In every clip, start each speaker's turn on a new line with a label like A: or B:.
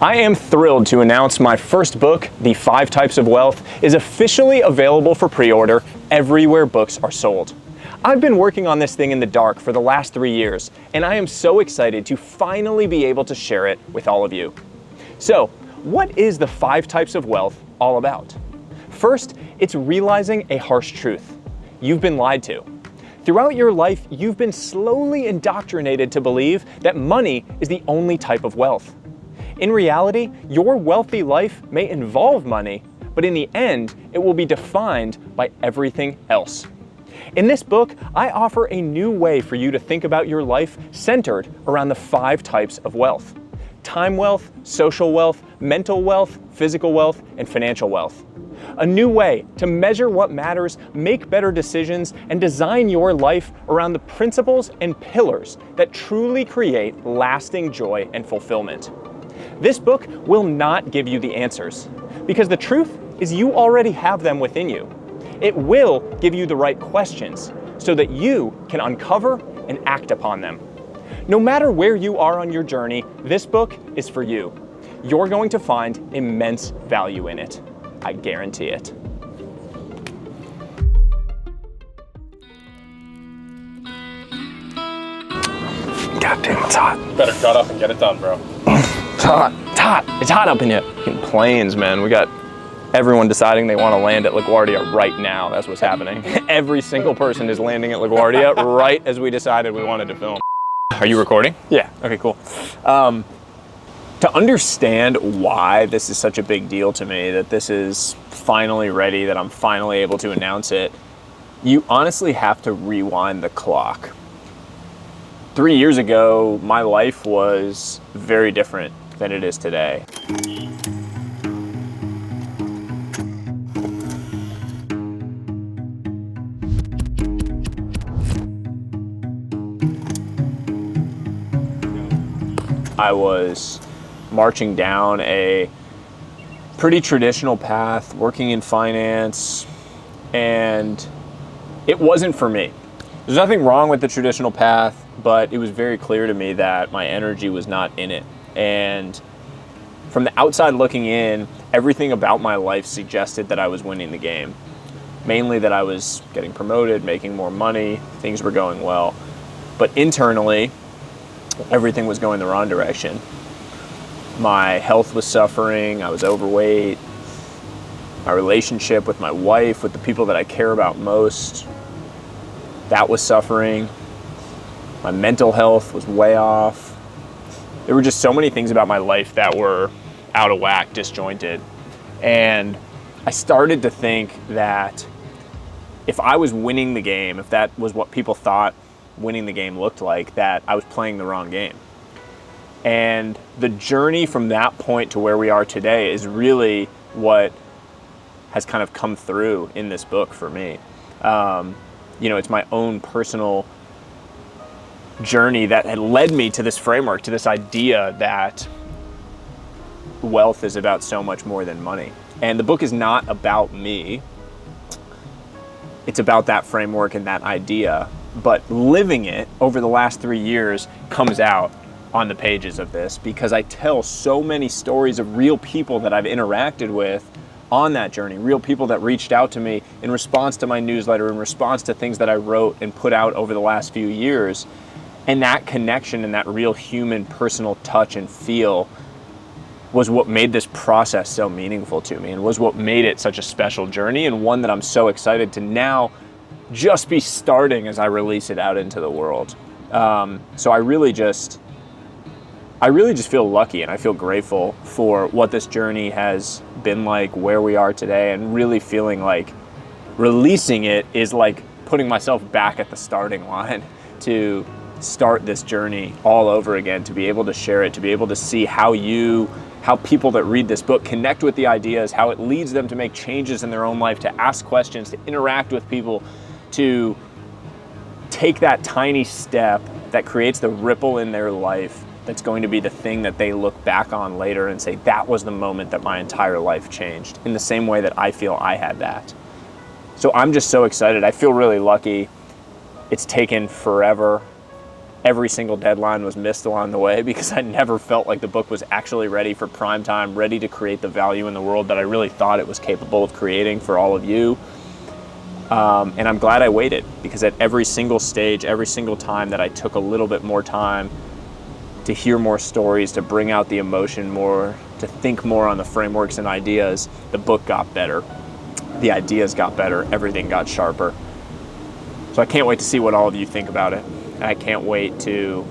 A: I am thrilled to announce my first book, The 5 Types of Wealth, is officially available for pre-order everywhere books are sold. I've been working on this thing in the dark for the last 3 years, and I am so excited to finally be able to share it with all of you. So, what is The 5 Types of Wealth all about? First, it's realizing a harsh truth. You've been lied to. Throughout your life, you've been slowly indoctrinated to believe that money is the only type of wealth. In reality, your wealthy life may involve money, but in the end, it will be defined by everything else. In this book, I offer a new way for you to think about your life centered around the 5 types of wealth: time wealth, social wealth, mental wealth, physical wealth, and financial wealth. A new way to measure what matters, make better decisions, and design your life around the principles and pillars that truly create lasting joy and fulfillment. This book will not give you the answers, because the truth is you already have them within you. It will give you the right questions so that you can uncover and act upon them. No matter where you are on your journey, this book is for you. You're going to find immense value in it. I guarantee it. God damn, it's hot.
B: Better shut up and get it done, bro.
A: It's hot. It's hot. It's hot up in here. In planes, man. We got everyone deciding they want to land at LaGuardia right now. That's what's happening. Every single person is landing at LaGuardia right as we decided we wanted to film. Are you recording?
B: Yeah.
A: Okay, cool. To understand why this is such a big deal to me, that this is finally ready, that I'm finally able to announce it, you honestly have to rewind the clock. 3 years ago, my life was very different than it is today. I was marching down a pretty traditional path, working in finance, and it wasn't for me. There's nothing wrong with the traditional path, but it was very clear to me that my energy was not in it. And from the outside looking in, everything about my life suggested that I was winning the game. Mainly that I was getting promoted, making more money, things were going well. But internally, everything was going the wrong direction. My health was suffering, I was overweight. My relationship with my wife, with the people that I care about most, that was suffering. My mental health was way off. There were just so many things about my life that were out of whack, disjointed. And I started to think that if I was winning the game, if that was what people thought winning the game looked like, that I was playing the wrong game. And the journey from that point to where we are today is really what has kind of come through in this book for me. It's my own personal journey that had led me to this framework, to this idea that wealth is about so much more than money. And the book is not about me. It's about that framework and that idea. But living it over the last 3 years comes out on the pages of this, because I tell so many stories of real people that I've interacted with on that journey, real people that reached out to me in response to my newsletter, in response to things that I wrote and put out over the last few years. And that connection and that real human personal touch and feel was what made this process so meaningful to me, and was what made it such a special journey, and one that I'm so excited to now just be starting as I release it out into the world. So I really just feel lucky, and I feel grateful for what this journey has been like, where we are today, and really feeling like releasing it is like putting myself back at the starting line to start this journey all over again, to be able to share it, to be able to see how people that read this book connect with the ideas, how it leads them to make changes in their own life, to ask questions, to interact with people, to take that tiny step that creates the ripple in their life that's going to be the thing that they look back on later and say, that was the moment that my entire life changed, in the same way that I feel I had that. So I'm just so excited. I feel really lucky. It's taken forever. every single deadline was missed along the way because I never felt like the book was actually ready for prime time, ready to create the value in the world that I really thought it was capable of creating for all of you. And I'm glad I waited, because at every single stage, every single time that I took a little bit more time to hear more stories, to bring out the emotion more, to think more on the frameworks and ideas, the book got better. The ideas got better, everything got sharper. So I can't wait to see what all of you think about it. And I can't wait to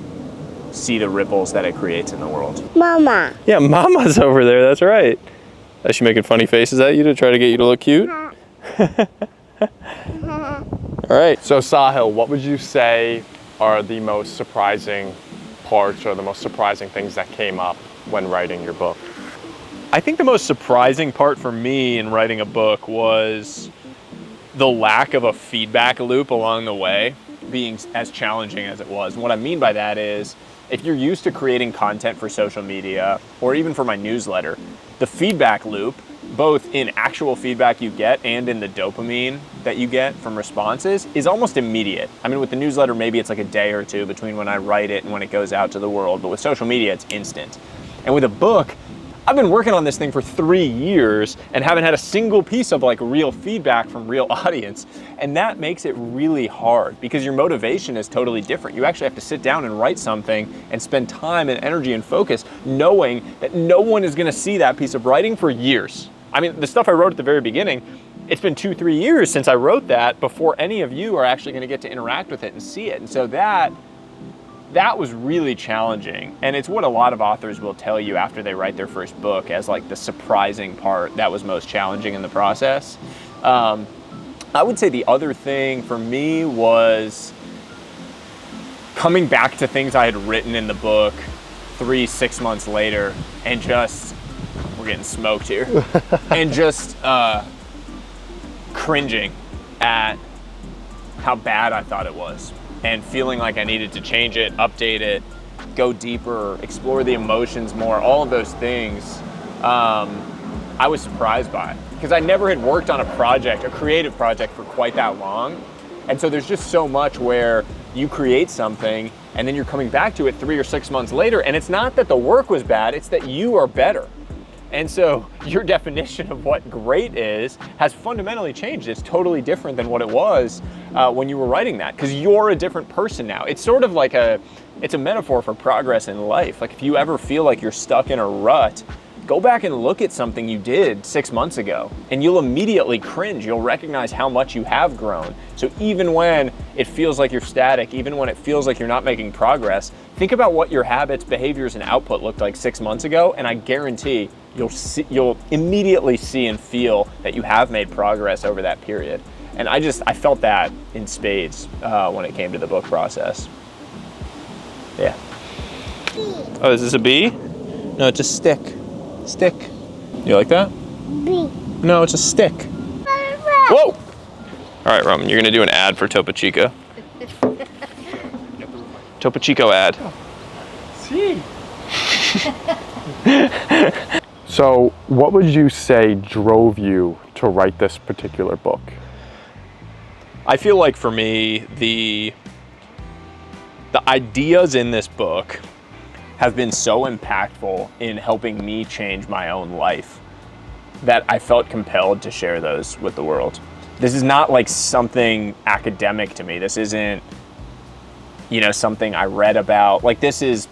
A: see the ripples that it creates in the world.
B: Mama.
C: Yeah, Mama's over there, that's right. Is she making funny faces at you to try to get you to look cute? All right.
D: So Sahil, what would you say are the most surprising parts or the most surprising things that came up when writing your book?
A: I think the most surprising part for me in writing a book was the lack of a feedback loop along the way being as challenging as it was. And what I mean by that is, if you're used to creating content for social media or even for my newsletter, the feedback loop, both in actual feedback you get and in the dopamine that you get from responses, is almost immediate. I mean, with the newsletter, maybe it's like a day or two between when I write it and when it goes out to the world, but with social media, it's instant. And with a book, I've been working on this thing for 3 years and haven't had a single piece of like real feedback from real audience. And that makes it really hard because your motivation is totally different. You actually have to sit down and write something and spend time and energy and focus knowing that no one is gonna see that piece of writing for years. I mean, the stuff I wrote at the very beginning, it's been 2-3 years since I wrote that before any of you are actually gonna get to interact with it and see it. And so that was really challenging. And it's what a lot of authors will tell you after they write their first book as like the surprising part that was most challenging in the process. I would say the other thing for me was coming back to things I had written in the book 3-6 months later and just, we're getting smoked here, and just cringing at how bad I thought it was and feeling like I needed to change it, update it, go deeper, explore the emotions more, all of those things. I was surprised by, because I never had worked on a project, a creative project, for quite that long. And so there's just so much where you create something and then you're coming back to it 3 or 6 months later, and it's not that the work was bad, it's that you are better. And so your definition of what great is has fundamentally changed. It's totally different than what it was when you were writing that, because you're a different person now. It's sort of like it's a metaphor for progress in life. Like if you ever feel like you're stuck in a rut, go back and look at something you did 6 months ago and you'll immediately cringe. You'll recognize how much you have grown. So even when it feels like you're static, even when it feels like you're not making progress, think about what your habits, behaviors, and output looked like 6 months ago, and I guarantee you'll immediately see and feel that you have made progress over that period. And I felt that in spades when it came to the book process. Yeah.
C: Oh, is this a bee?
A: No, it's a stick. Stick. You like that?
B: B.
A: No, it's a stick.
C: Whoa! All right, Roman, you're gonna do an ad for Topo Chico. Topo Chico ad.
D: See. So what would you say drove you to write this particular book?
A: I feel like for me, the ideas in this book have been so impactful in helping me change my own life that I felt compelled to share those with the world. This is not like something academic to me. This isn't, something I read about. Like this is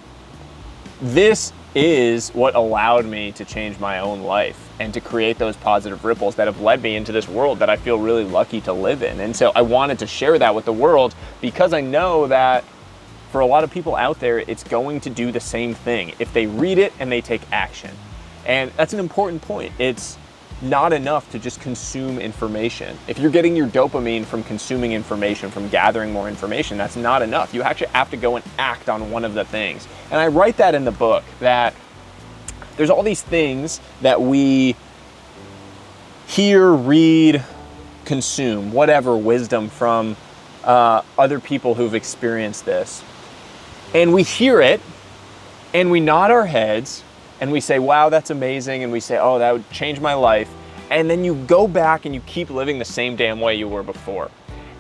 A: what allowed me to change my own life and to create those positive ripples that have led me into this world that I feel really lucky to live in. And so I wanted to share that with the world because I know that for a lot of people out there, it's going to do the same thing if they read it and they take action. And that's an important point. It's not enough to just consume information. If you're getting your dopamine from consuming information, from gathering more information, that's not enough. You actually have to go and act on one of the things. And I write that in the book, that there's all these things that we hear, read, consume, whatever, wisdom from other people who've experienced this. And we hear it and we nod our heads and we say, wow, that's amazing. And we say, oh, that would change my life. And then you go back and you keep living the same damn way you were before.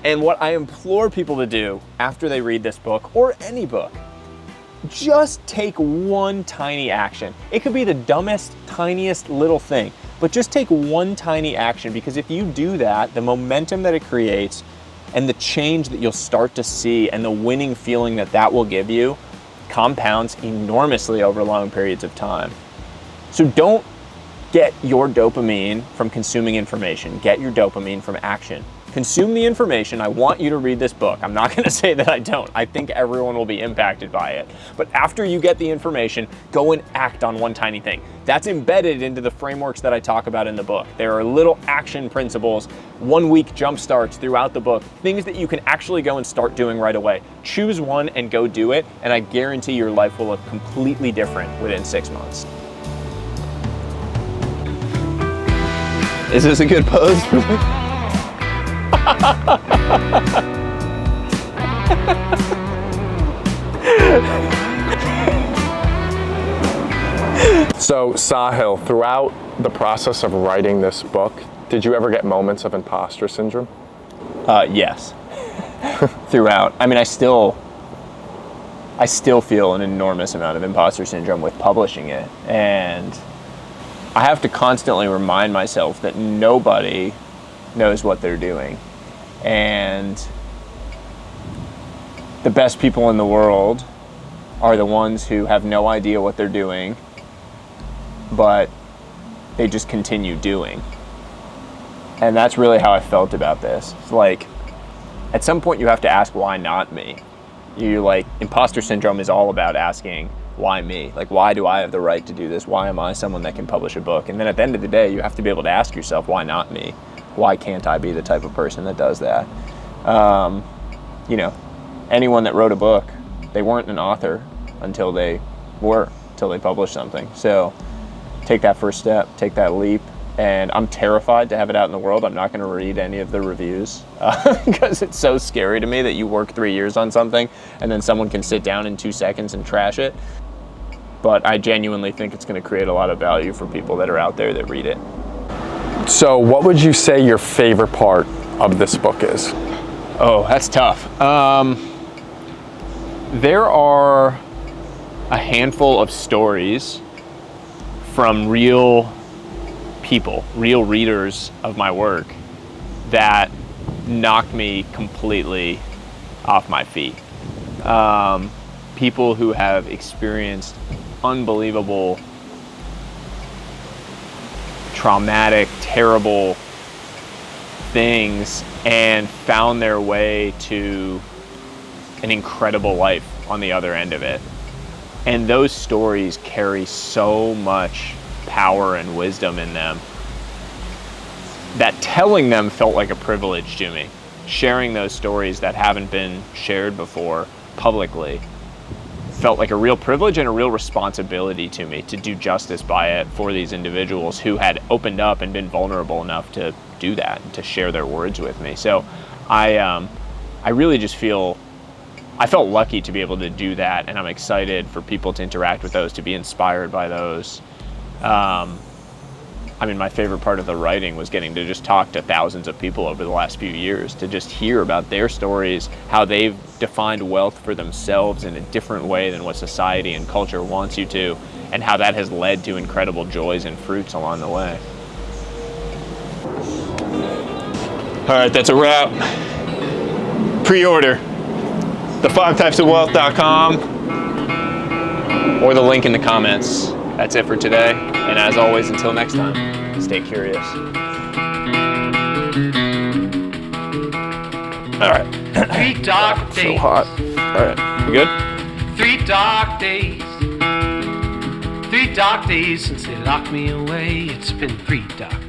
A: And what I implore people to do after they read this book, or any book, just take one tiny action. It could be the dumbest, tiniest little thing, but just take one tiny action, because if you do that, the momentum that it creates and the change that you'll start to see and the winning feeling that that will give you compounds enormously over long periods of time. So don't get your dopamine from consuming information. Get your dopamine from action. Consume the information. I want you to read this book. I'm not going to say that I don't. I think everyone will be impacted by it. But after you get the information, go and act on one tiny thing. That's embedded into the frameworks that I talk about in the book. There are little action principles, 1 week jump starts throughout the book, things that you can actually go and start doing right away. Choose one and go do it, and I guarantee your life will look completely different within 6 months.
C: Is this a good pose for me?
D: So Sahil, throughout the process of writing this book, did you ever get moments of imposter syndrome?
A: Yes. Throughout. I mean, I still feel an enormous amount of imposter syndrome with publishing it. And I have to constantly remind myself that nobody knows what they're doing. And the best people in the world are the ones who have no idea what they're doing, but they just continue doing. And that's really how I felt about this. It's like, at some point you have to ask, why not me? You're like, imposter syndrome is all about asking, why me? Like, why do I have the right to do this? Why am I someone that can publish a book? And then at the end of the day, you have to be able to ask yourself, why not me? Why can't I be the type of person that does that? You know, anyone that wrote a book, they weren't an author until they published something. So take that first step, take that leap. And I'm terrified to have it out in the world. I'm not going to read any of the reviews because it's so scary to me that you work 3 years on something and then someone can sit down in 2 seconds and trash it. But I genuinely think it's going to create a lot of value for people that are out there that read it.
D: So what would you say your favorite part of this book is?
A: Oh, that's tough. There are a handful of stories from real people, real readers of my work, that knocked me completely off my feet. People who have experienced unbelievable, traumatic, terrible things and found their way to an incredible life on the other end of it. And those stories carry so much power and wisdom in them that telling them felt like a privilege to me. Sharing those stories that haven't been shared before publicly felt like a real privilege and a real responsibility to me to do justice by it for these individuals who had opened up and been vulnerable enough to do that and to share their words with me. So I really just I felt lucky to be able to do that, and I'm excited for people to interact with those, to be inspired by those. I mean, my favorite part of the writing was getting to just talk to thousands of people over the last few years, to just hear about their stories, how they've defined wealth for themselves in a different way than what society and culture wants you to, and how that has led to incredible joys and fruits along the way. All right, that's a wrap. Pre-order the5typesofwealth.com or the link in the comments. That's it for today. And as always, until next time, stay curious. All right.
B: 3 dark days.
A: So hot. All right. You good?
B: 3 dark days. 3 dark days since they locked me away. It's been 3 dark